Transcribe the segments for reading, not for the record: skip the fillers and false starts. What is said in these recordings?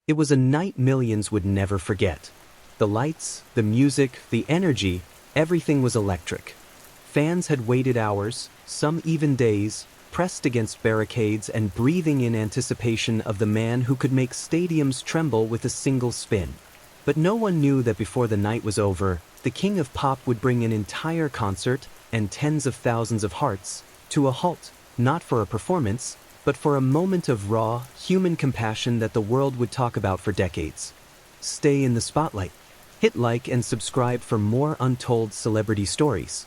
It was a night millions would never forget. The lights, the music, the energy, everything was electric. Fans had waited hours, some even days, pressed against barricades and breathing in anticipation of the man who could make stadiums tremble with a single spin. But no one knew that before the night was over, the king of pop would bring an entire concert, and tens of thousands of hearts, to a halt, not for a performance, but for a moment of raw, human compassion that the world would talk about for decades. Stay in the spotlight. Hit like and subscribe for more untold celebrity stories.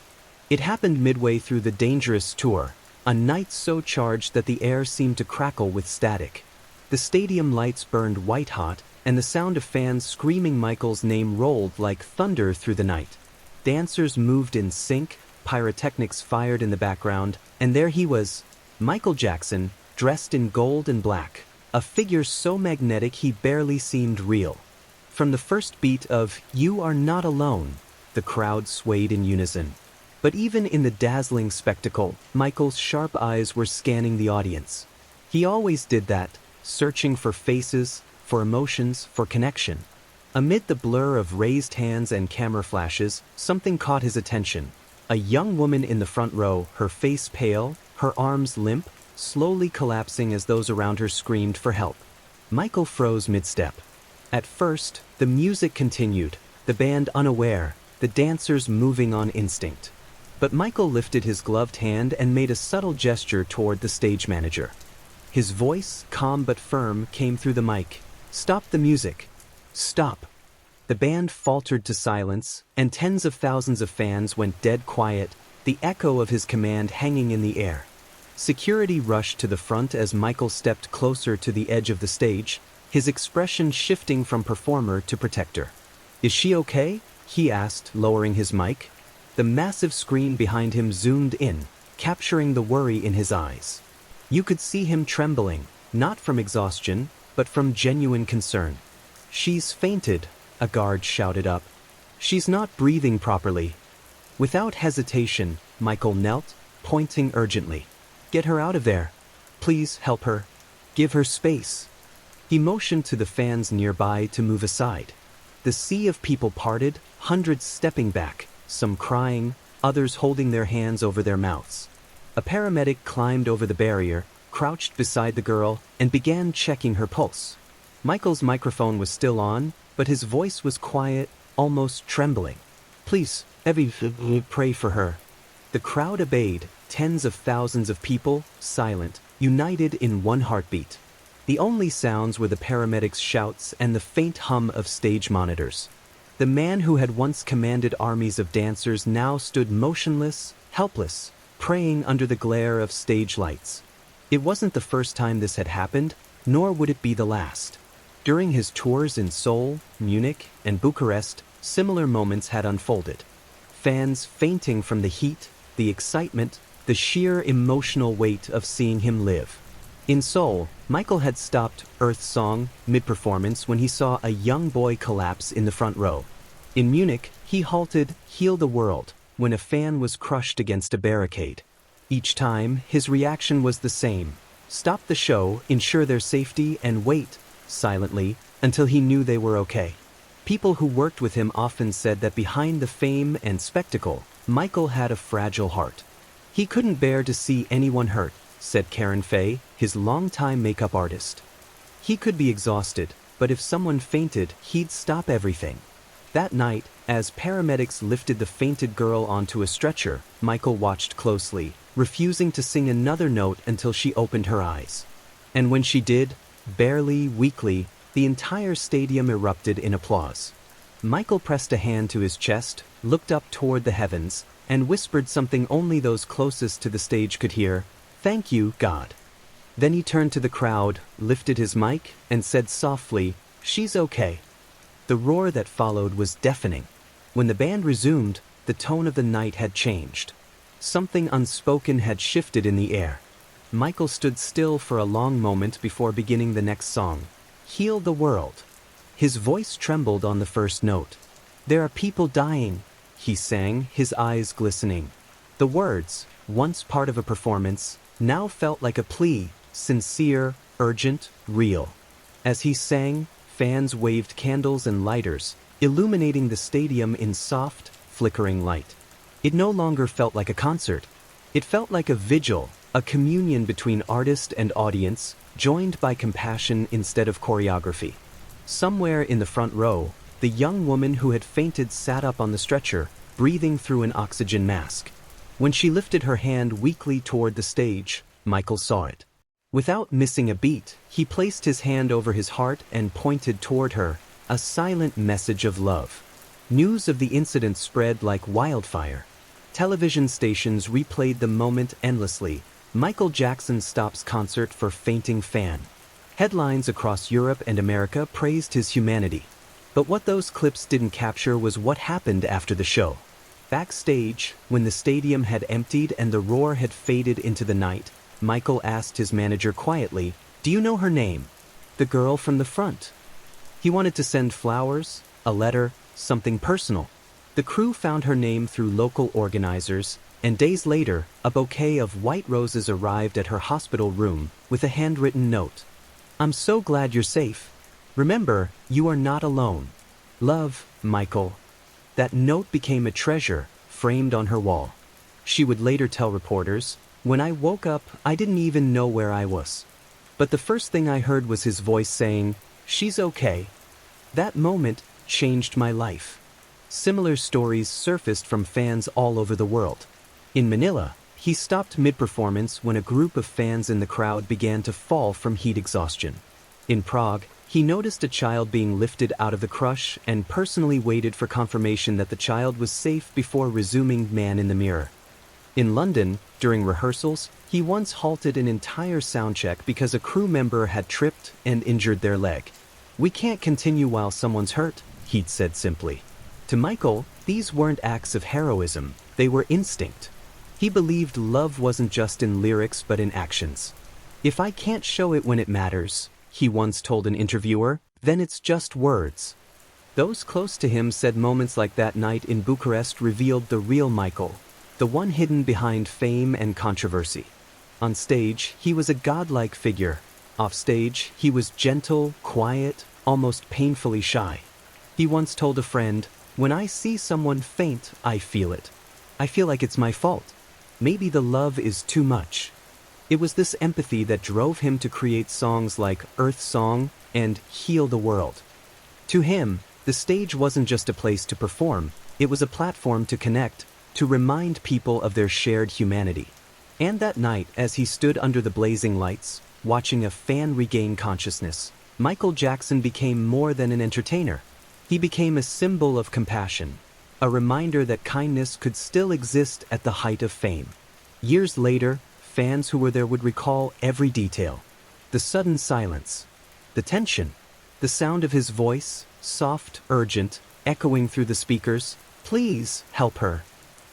It happened midway through the Dangerous tour, a night so charged that the air seemed to crackle with static. The stadium lights burned white-hot, and the sound of fans screaming Michael's name rolled like thunder through the night. Dancers moved in sync, pyrotechnics fired in the background, and there he was, Michael Jackson, dressed in gold and black, a figure so magnetic he barely seemed real. From the first beat of "You Are Not Alone," the crowd swayed in unison. But even in the dazzling spectacle, Michael's sharp eyes were scanning the audience. He always did that, searching for faces, for emotions, for connection. Amid the blur of raised hands and camera flashes, something caught his attention. A young woman in the front row, her face pale, her arms limp, slowly collapsing as those around her screamed for help. Michael froze mid-step. At first, the music continued, the band unaware, the dancers moving on instinct. But Michael lifted his gloved hand and made a subtle gesture toward the stage manager. His voice, calm but firm, came through the mic. "Stop the music. Stop." The band faltered to silence, and tens of thousands of fans went dead quiet, the echo of his command hanging in the air. Security rushed to the front as Michael stepped closer to the edge of the stage, his expression shifting from performer to protector. "Is she okay?" he asked, lowering his mic. The massive screen behind him zoomed in, capturing the worry in his eyes. You could see him trembling, not from exhaustion, but from genuine concern. "She's fainted," a guard shouted up. "She's not breathing properly." Without hesitation, Michael knelt, pointing urgently. "Get her out of there. Please help her. Give her space." He motioned to the fans nearby to move aside. The sea of people parted, hundreds stepping back, some crying, others holding their hands over their mouths. A paramedic climbed over the barrier, crouched beside the girl, and began checking her pulse. Michael's microphone was still on, but his voice was quiet, almost trembling. "Please, everyone, pray for her." The crowd obeyed, tens of thousands of people, silent, united in one heartbeat. The only sounds were the paramedics' shouts and the faint hum of stage monitors. The man who had once commanded armies of dancers now stood motionless, helpless, praying under the glare of stage lights. It wasn't the first time this had happened, nor would it be the last. During his tours in Seoul, Munich, and Bucharest, similar moments had unfolded. Fans fainting from the heat, the excitement, the sheer emotional weight of seeing him live. In Seoul, Michael had stopped Earth Song mid-performance when he saw a young boy collapse in the front row. In Munich, he halted Heal the World when a fan was crushed against a barricade. Each time, his reaction was the same. Stop the show, ensure their safety, and wait, silently, until he knew they were okay. People who worked with him often said that behind the fame and spectacle, Michael had a fragile heart. "He couldn't bear to see anyone hurt," said Karen Fay, his longtime makeup artist. "He could be exhausted, but if someone fainted, he'd stop everything." That night, as paramedics lifted the fainted girl onto a stretcher, Michael watched closely, refusing to sing another note until she opened her eyes. And when she did, barely, weakly, the entire stadium erupted in applause. Michael pressed a hand to his chest, looked up toward the heavens, and whispered something only those closest to the stage could hear, "Thank you, God." Then he turned to the crowd, lifted his mic, and said softly, "She's okay." The roar that followed was deafening. When the band resumed, the tone of the night had changed. Something unspoken had shifted in the air. Michael stood still for a long moment before beginning the next song, "Heal the World." His voice trembled on the first note. "There are people dying," he sang, his eyes glistening. The words, once part of a performance, now felt like a plea, sincere, urgent, real. As he sang, Fans waved candles and lighters, illuminating the stadium in soft, flickering light. It no longer felt like a concert. It felt like a vigil, a communion between artist and audience, joined by compassion instead of choreography. Somewhere in the front row, the young woman who had fainted sat up on the stretcher, breathing through an oxygen mask. When she lifted her hand weakly toward the stage, Michael saw it. Without missing a beat, he placed his hand over his heart and pointed toward her, a silent message of love. News of the incident spread like wildfire. Television stations replayed the moment endlessly. Michael Jackson stops concert for fainting fan. Headlines across Europe and America praised his humanity. But what those clips didn't capture was what happened after the show. Backstage, when the stadium had emptied and the roar had faded into the night, Michael asked his manager quietly, "Do you know her name?" "The girl from the front." He wanted to send flowers, a letter, something personal. The crew found her name through local organizers, and days later, a bouquet of white roses arrived at her hospital room with a handwritten note. "I'm so glad you're safe. Remember, you are not alone. Love, Michael." That note became a treasure, framed on her wall. She would later tell reporters, "When I woke up, I didn't even know where I was. But the first thing I heard was his voice saying, 'She's okay.' That moment changed my life." Similar stories surfaced from fans all over the world. In Manila, he stopped mid-performance when a group of fans in the crowd began to fall from heat exhaustion. In Prague, he noticed a child being lifted out of the crush and personally waited for confirmation that the child was safe before resuming Man in the Mirror. In London, during rehearsals, he once halted an entire soundcheck because a crew member had tripped and injured their leg. "We can't continue while someone's hurt," he'd said simply. To Michael, these weren't acts of heroism, they were instinct. He believed love wasn't just in lyrics but in actions. "If I can't show it when it matters," he once told an interviewer, "then it's just words." Those close to him said moments like that night in Bucharest revealed the real Michael, the one hidden behind fame and controversy. On stage, he was a godlike figure. Off stage, he was gentle, quiet, almost painfully shy. He once told a friend, "When I see someone faint, I feel it. I feel like it's my fault. Maybe the love is too much." It was this empathy that drove him to create songs like Earth Song and Heal the World. To him, the stage wasn't just a place to perform, it was a platform to connect, to remind people of their shared humanity. And that night, as he stood under the blazing lights, watching a fan regain consciousness, Michael Jackson became more than an entertainer. He became a symbol of compassion, a reminder that kindness could still exist at the height of fame. Years later, fans who were there would recall every detail. The sudden silence, the tension, the sound of his voice, soft, urgent, echoing through the speakers, "Please, help her."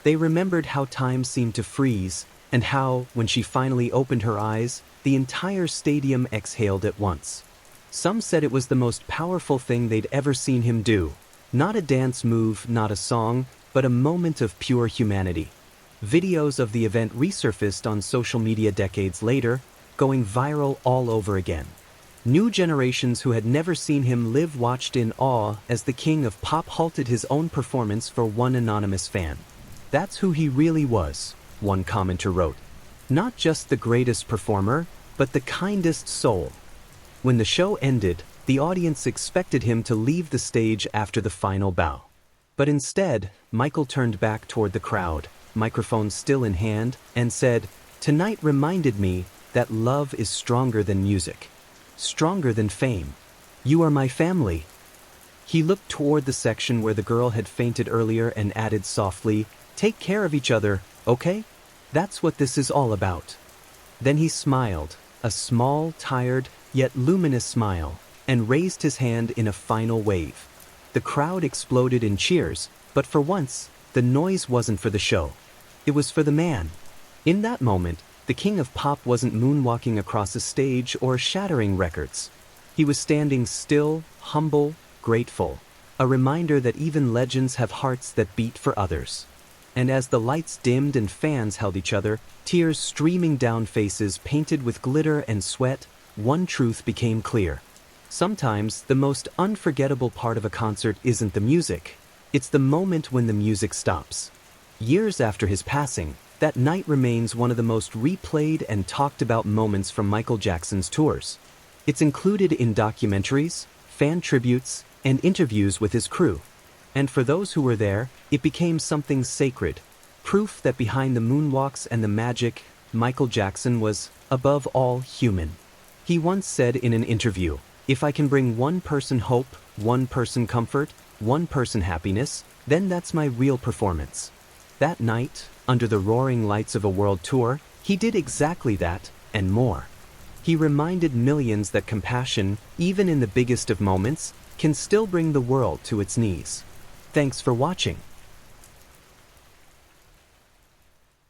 They remembered how time seemed to freeze, and how, when she finally opened her eyes, the entire stadium exhaled at once. Some said it was the most powerful thing they'd ever seen him do. Not a dance move, not a song, but a moment of pure humanity. Videos of the event resurfaced on social media decades later, going viral all over again. New generations who had never seen him live watched in awe as the king of pop halted his own performance for one anonymous fan. "That's who he really was," one commenter wrote. "Not just the greatest performer, but the kindest soul." When the show ended, the audience expected him to leave the stage after the final bow. But instead, Michael turned back toward the crowd, microphone still in hand, and said, "Tonight reminded me that love is stronger than music, stronger than fame. You are my family." He looked toward the section where the girl had fainted earlier and added softly, "Take care of each other, okay? That's what this is all about." Then he smiled, a small, tired, yet luminous smile, and raised his hand in a final wave. The crowd exploded in cheers, but for once, the noise wasn't for the show. It was for the man. In that moment, the king of pop wasn't moonwalking across a stage or shattering records. He was standing still, humble, grateful, a reminder that even legends have hearts that beat for others. And as the lights dimmed and fans held each other, tears streaming down faces painted with glitter and sweat, one truth became clear. Sometimes, the most unforgettable part of a concert isn't the music. It's the moment when the music stops. Years after his passing, that night remains one of the most replayed and talked about moments from Michael Jackson's tours. It's included in documentaries, fan tributes, and interviews with his crew. And for those who were there, it became something sacred, proof that behind the moonwalks and the magic, Michael Jackson was, above all, human. He once said in an interview, "If I can bring one person hope, one person comfort, one person happiness, then that's my real performance." That night, under the roaring lights of a world tour, he did exactly that, and more. He reminded millions that compassion, even in the biggest of moments, can still bring the world to its knees. Thanks for watching.